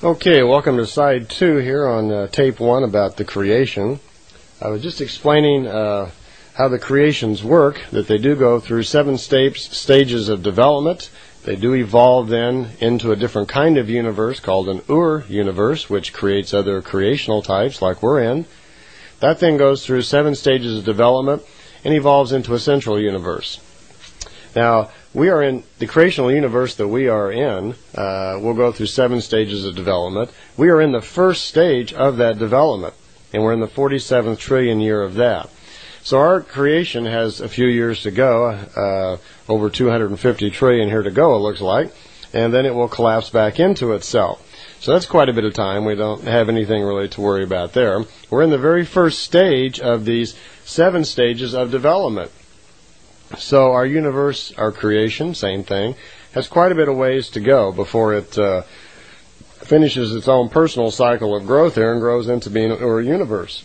Okay, welcome to side 2 here on tape 1 about the creation. I was just explaining how the creations work, that they do go through 7 stages of development. They do evolve then into a different kind of universe called an universe, which creates other creational types like we're in. That then goes through 7 stages of development and evolves into a central universe. Now, we are in the creational universe that we are in. We'll go through 7 stages of development. We are in the first stage of that development, and we're in the 47th trillion year of that. So our creation has a few years to go, over 250 trillion here to go, it looks like, and then it will collapse back into itself. So that's quite a bit of time. We don't have anything really to worry about there. We're in the very first stage of these 7 stages of development. So our universe, our creation, same thing, has quite a bit of ways to go before it finishes its own personal cycle of growth here and grows into being a universe.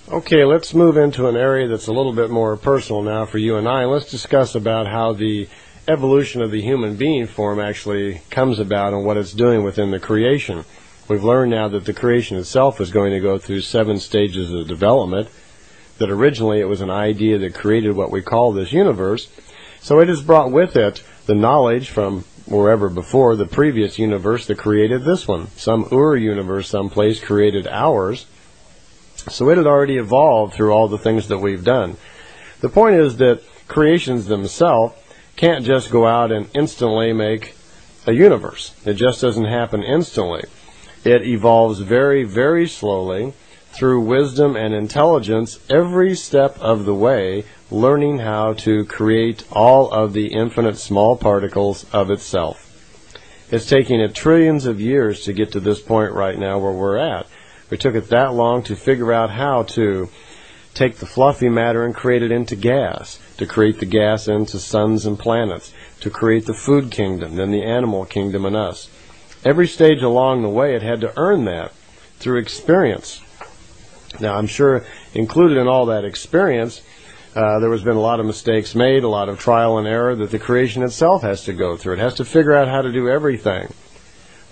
Okay, let's move into an area that's a little bit more personal now for you and I. Let's discuss about how the evolution of the human being form actually comes about and what it's doing within the creation. We've learned now that the creation itself is going to go through 7 stages of development, that originally it was an idea that created what we call this universe. So it has brought with it the knowledge from wherever before, the previous universe that created this one. Some universe someplace created ours. So it had already evolved through all the things that we've done. The point is that creations themselves can't just go out and instantly make a universe. It just doesn't happen instantly. It evolves very, very slowly through wisdom and intelligence every step of the way, learning how to create all of the infinite small particles of itself. It's taking it trillions of years to get to this point right now where we're at. We took it that long to figure out how to take the fluffy matter and create it into gas, to create the gas into suns and planets, to create the food kingdom, then the animal kingdom and us. Every stage along the way it had to earn that through experience. Now, I'm sure included in all that experience, there has been a lot of mistakes made, a lot of trial and error that the creation itself has to go through. It has to figure out how to do everything.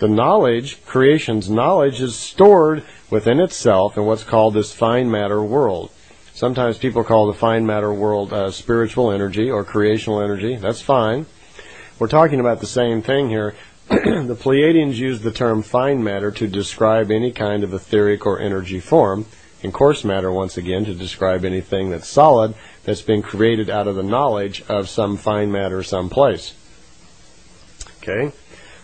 The knowledge, creation's knowledge, is stored within itself in what's called this fine matter world. Sometimes people call the fine matter world spiritual energy or creational energy. That's fine. We're talking about the same thing here. The Plejadians use the term fine matter to describe any kind of etheric or energy form, and coarse matter, once again, to describe anything that's solid, that's been created out of the knowledge of some fine matter someplace. Okay?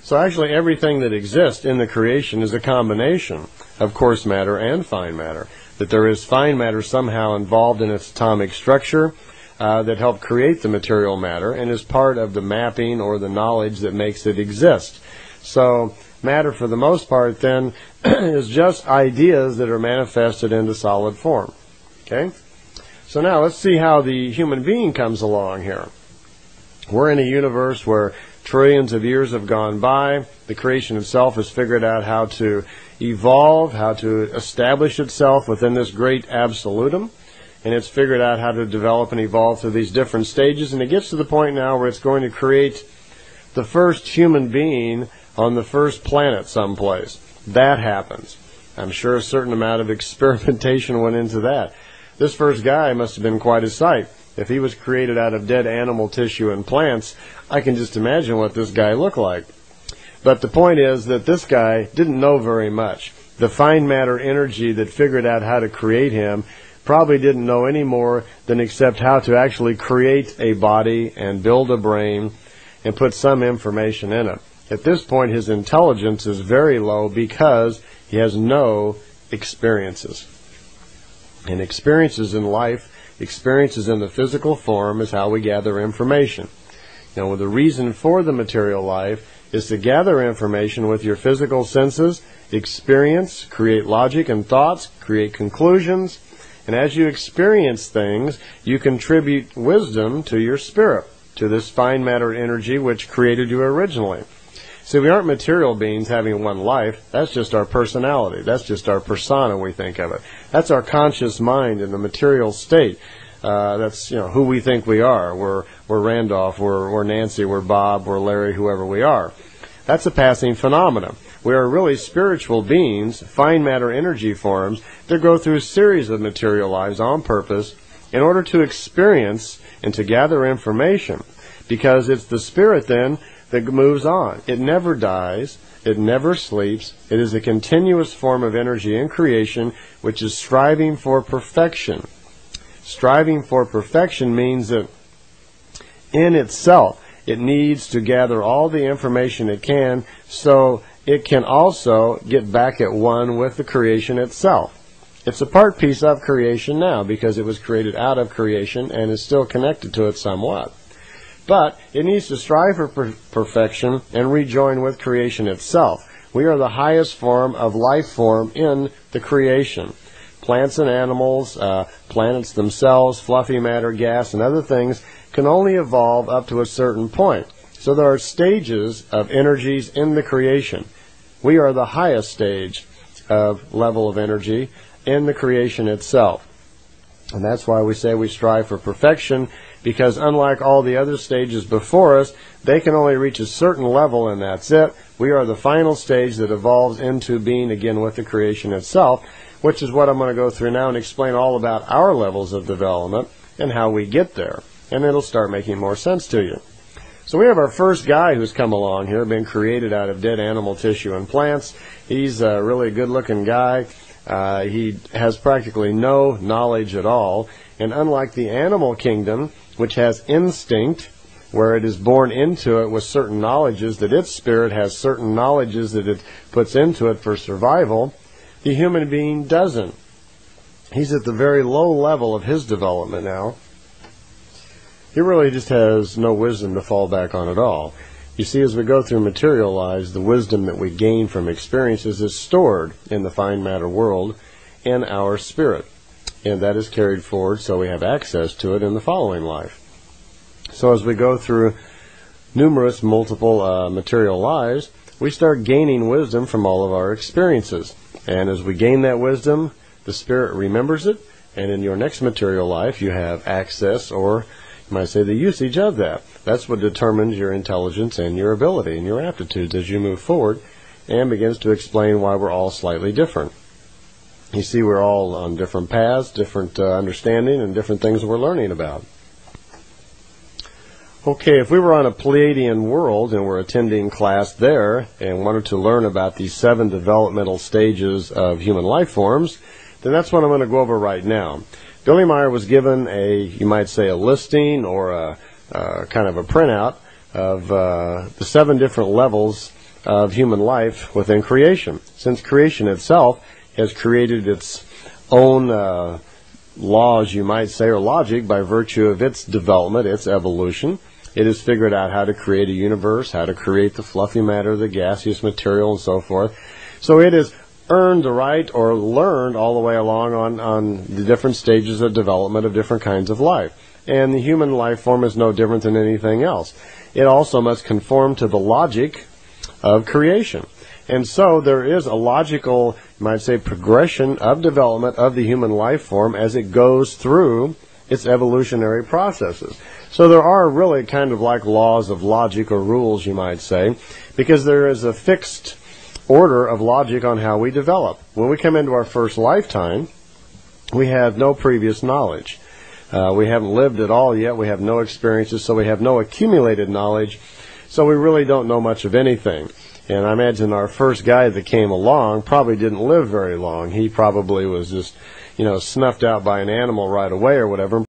So actually everything that exists in the creation is a combination of coarse matter and fine matter. That there is fine matter somehow involved in its atomic structure that helped create the material matter and is part of the mapping or the knowledge that makes it exist. So matter, for the most part, then, is just ideas that are manifested into solid form. Okay? So now let's see how the human being comes along here. We're in a universe where trillions of years have gone by. The creation itself has figured out how to evolve, how to establish itself within this great absolutum. And it's figured out how to develop and evolve through these different stages. And it gets to the point now where it's going to create the first human being on the first planet someplace. That happens. I'm sure a certain amount of experimentation went into that. This first guy must have been quite a sight. If he was created out of dead animal tissue and plants, I can just imagine what this guy looked like. But the point is that this guy didn't know very much. The fine matter energy that figured out how to create him probably didn't know any more than except how to actually create a body and build a brain and put some information in it. At this point, his intelligence is very low because he has no experiences. And experiences in life, experiences in the physical form, is how we gather information. Now, the reason for the material life is to gather information with your physical senses, experience, create logic and thoughts, create conclusions, and as you experience things, you contribute wisdom to your spirit, to this fine matter energy which created you originally. See, we aren't material beings having one life. That's just our personality. That's just our persona, we think of it. That's our conscious mind in the material state. That's, who we think we are. We're Randolph, we're Nancy, we're Bob, we're Larry, whoever we are. That's a passing phenomenon. We are really spiritual beings, fine matter energy forms, that go through a series of material lives on purpose in order to experience and to gather information, because it's the spirit then that moves on. It never dies. It never sleeps. It is a continuous form of energy in creation, which is striving for perfection. Striving for perfection means that in itself, it needs to gather all the information it can so it can also get back at one with the creation itself. It's a part piece of creation now because it was created out of creation and is still connected to it somewhat. But it needs to strive for perfection and rejoin with creation itself. We are the highest form of life form in the creation. Plants and animals, planets themselves, fluffy matter, gas, and other things can only evolve up to a certain point. So there are stages of energies in the creation. We are the highest stage of level of energy in the creation itself. And that's why we say we strive for perfection, because unlike all the other stages before us, they can only reach a certain level and that's it. We are the final stage that evolves into being again with the creation itself, which is what I'm going to go through now and explain all about our levels of development and how we get there. And it'll start making more sense to you. So we have our first guy who's come along here, been created out of dead animal tissue and plants. He's a really good-looking guy. He has practically no knowledge at all. And unlike the animal kingdom, which has instinct, where it is born into it with certain knowledges, that its spirit has certain knowledges that it puts into it for survival, the human being doesn't. He's at the very low level of his development now. He really just has no wisdom to fall back on at all. You see, as we go through material lives, the wisdom that we gain from experiences is stored in the fine matter world in our spirit. And that is carried forward so we have access to it in the following life. So as we go through numerous, multiple material lives, we start gaining wisdom from all of our experiences. And as we gain that wisdom, the spirit remembers it, and in your next material life you have access, or you might say the usage of that. That's what determines your intelligence and your ability and your aptitudes as you move forward, and begins to explain why we're all slightly different. You see, we're all on different paths, different understanding, and different things we're learning about. Okay, if we were on a Pleiadian world and we're attending class there and wanted to learn about these 7 developmental stages of human life forms, then that's what I'm going to go over right now. Billy Meier was given you might say, a listing or a kind of a printout of the 7 different levels of human life within creation. Since creation itself has created its own laws, you might say, or logic by virtue of its development, its evolution. It has figured out how to create a universe, how to create the fluffy matter, the gaseous material, and so forth. So it has earned the right, or learned all the way along on the different stages of development of different kinds of life. And the human life form is no different than anything else. It also must conform to the logic of creation. And so there is a logical, you might say, progression of development of the human life form as it goes through its evolutionary processes. So there are really kind of like laws of logic, or rules, you might say, because there is a fixed order of logic on how we develop. When we come into our first lifetime, we have no previous knowledge. We haven't lived at all yet. We have no experiences, so we have no accumulated knowledge. So we really don't know much of anything. And I imagine our first guy that came along probably didn't live very long. He probably was just, snuffed out by an animal right away or whatever.